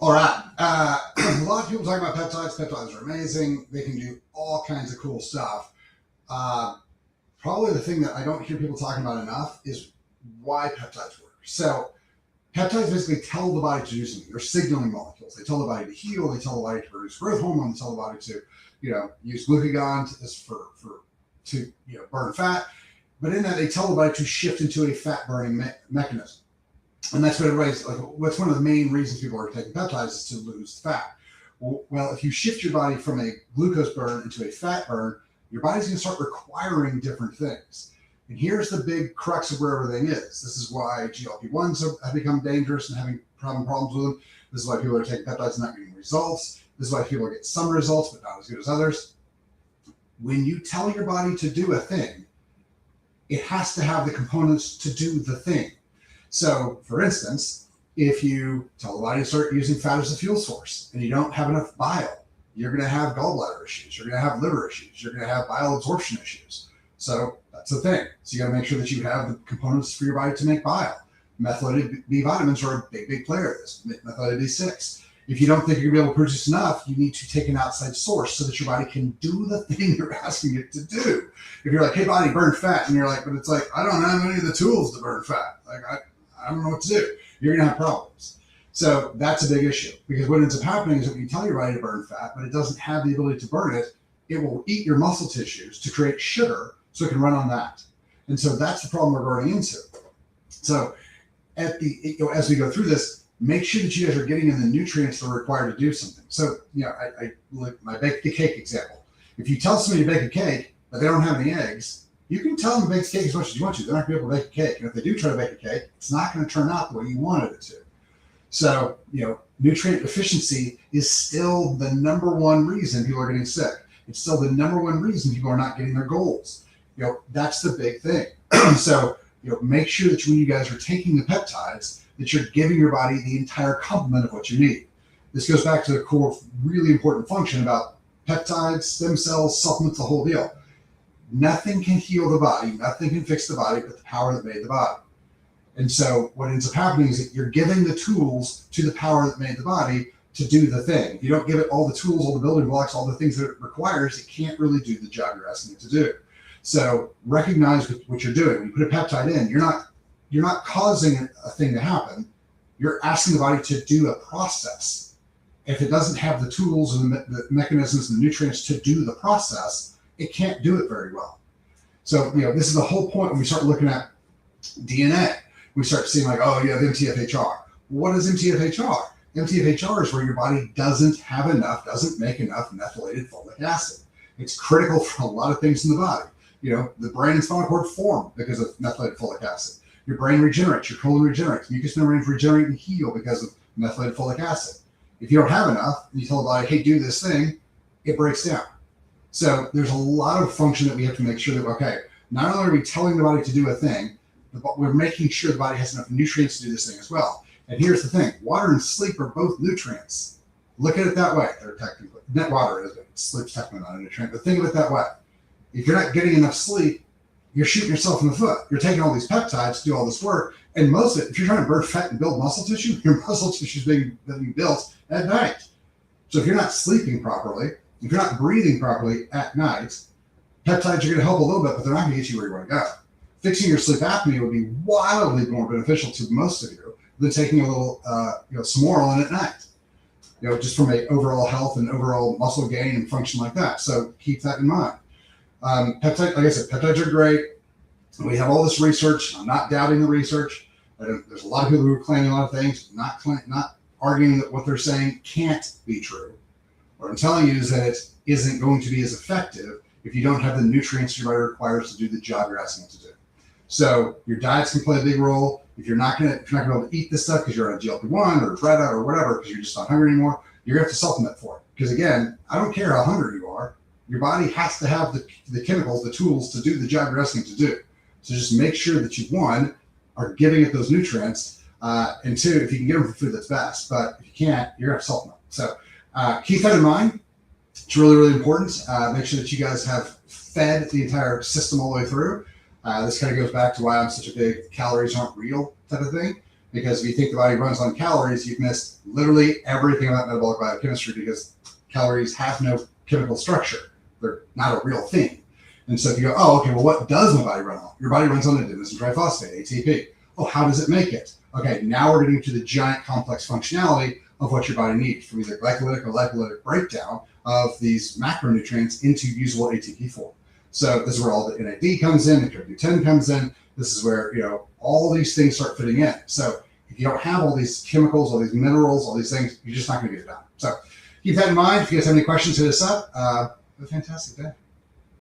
All right. A lot of people talk about peptides. Peptides are amazing. They can do all kinds of cool stuff. Uh, Probably the thing that I don't hear people talking about enough is why peptides work. So peptides basically tell the body to do something. They're signaling molecules. They tell the body to heal. They tell the body to produce growth hormone. They tell the body to, use glucagon to burn fat. But in that, they tell the body to shift into a fat burning mechanism. And that's what everybody's like. What's one of the main reasons people are taking peptides is to lose fat. Well, if you shift your body from a glucose burn into a fat burn, your body's going to start requiring different things. And here's the big crux of where everything is. This is why GLP-1s have become dangerous and having problems with them. This is why people are taking peptides and not getting results. This is why people get some results, but not as good as others. When you tell your body to do a thing, it has to have the components to do the thing. So, for instance, if you tell the body to start using fat as a fuel source and you don't have enough bile, you're going to have gallbladder issues. You're going to have liver issues. You're going to have bile absorption issues. So that's the thing. So you got to make sure that you have the components for your body to make bile. Methylated B vitamins are a big player of this. Methylated B6. If you don't think you're going to be able to produce enough, you need to take an outside source so that your body can do the thing you're asking it to do. If you're like, hey, body, burn fat, and you're like, but it's like, I don't have any of the tools to burn fat. Like, I don't know what to do. You're going to have problems. So that's a big issue, because what ends up happening is that when you tell your body to burn fat, but it doesn't have the ability to burn it, it will eat your muscle tissues to create sugar so it can run on that. And so that's the problem we're running into. So as we go through this, make sure that you guys are getting in the nutrients that are required to do something. So, I like my bake the cake example. If you tell somebody to bake a cake, but they don't have any eggs, you can tell them to bake a cake as much as you want to. They're not going to be able to bake a cake. And if they do try to bake a cake, it's not going to turn out the way you wanted it to. So, nutrient deficiency is still the number one reason people are getting sick. It's still the number one reason people are not getting their goals. That's the big thing. So, make sure that when you guys are taking the peptides, that you're giving your body the entire complement of what you need. This goes back to the core, really important function about peptides, stem cells, supplements, the whole deal. Nothing can heal the body, nothing can fix the body but the power that made the body. And so what ends up happening is that you're giving the tools to the power that made the body to do the thing. If you don't give it all the tools, all the building blocks, all the things that it requires, it can't really do the job you're asking it to do. So recognize what you're doing. When you put a peptide in, you're not causing a thing to happen. You're asking the body to do a process. If it doesn't have the tools and the mechanisms and the nutrients to do the process, it can't do it very well. So, this is the whole point when we start looking at DNA. We start seeing like, oh, you have MTFHR. What is MTFHR? MTFHR is where your body doesn't make enough methylated folic acid. It's critical for a lot of things in the body. The brain and spinal cord form because of methylated folic acid. Your brain regenerates, your colon regenerates, mucous membranes regenerate and heal because of methylated folic acid. If you don't have enough, and you tell the body, hey, do this thing, it breaks down. So there's a lot of function that we have to make sure that, okay, not only are we telling the body to do a thing, but we're making sure the body has enough nutrients to do this thing as well. And here's the thing, water and sleep are both nutrients. Look at it that way. They're technically, net water is, but sleep's technically not a nutrient, but think of it that way. If you're not getting enough sleep, you're shooting yourself in the foot. You're taking all these peptides to do all this work. And most of it, if you're trying to burn fat and build muscle tissue, your muscle tissue is being built at night. So if you're not sleeping properly, if you're not breathing properly at night, peptides are going to help a little bit, but they're not going to get you where you want to go. Fixing your sleep apnea would be wildly more beneficial to most of you than taking a little, Smorelin at night. Just from a overall health and overall muscle gain and function like that. So keep that in mind. Like I said, peptides are great. We have all this research. I'm not doubting the research. There's a lot of people who are claiming a lot of things, not arguing that what they're saying can't be true. What I'm telling you is that it isn't going to be as effective if you don't have the nutrients your body requires to do the job you're asking it to do. So your diets can play a big role. If you're not going to be able to eat this stuff because you're on a GLP-1 or Treta or whatever, because you're just not hungry anymore, you're going to have to supplement for it. Because again, I don't care how hungry you are. Your body has to have the chemicals, the tools to do the job you're asking it to do. So just make sure that you, one, are giving it those nutrients, and two, if you can get them from food, that's best. But if you can't, you're going to have to supplement. So keep that in mind. It's really, really important. Make sure that you guys have fed the entire system all the way through. This kind of goes back to why I'm such a big calories aren't real type of thing. Because if you think the body runs on calories, you've missed literally everything about metabolic biochemistry, because calories have no chemical structure. They're not a real thing. And so if you go, oh, okay, well, what does my body run on? Your body runs on adenosine triphosphate, ATP. Oh, how does it make it? Okay, now we're getting to the giant complex functionality of what your body needs from either glycolytic or lipolytic breakdown of these macronutrients into usable ATP form. So this is where all the NAD comes in, the CoQ10 comes in. This is where, all these things start fitting in. So if you don't have all these chemicals, all these minerals, all these things, you're just not going to get it done. So keep that in mind. If you guys have any questions, hit us up. Have a fantastic day.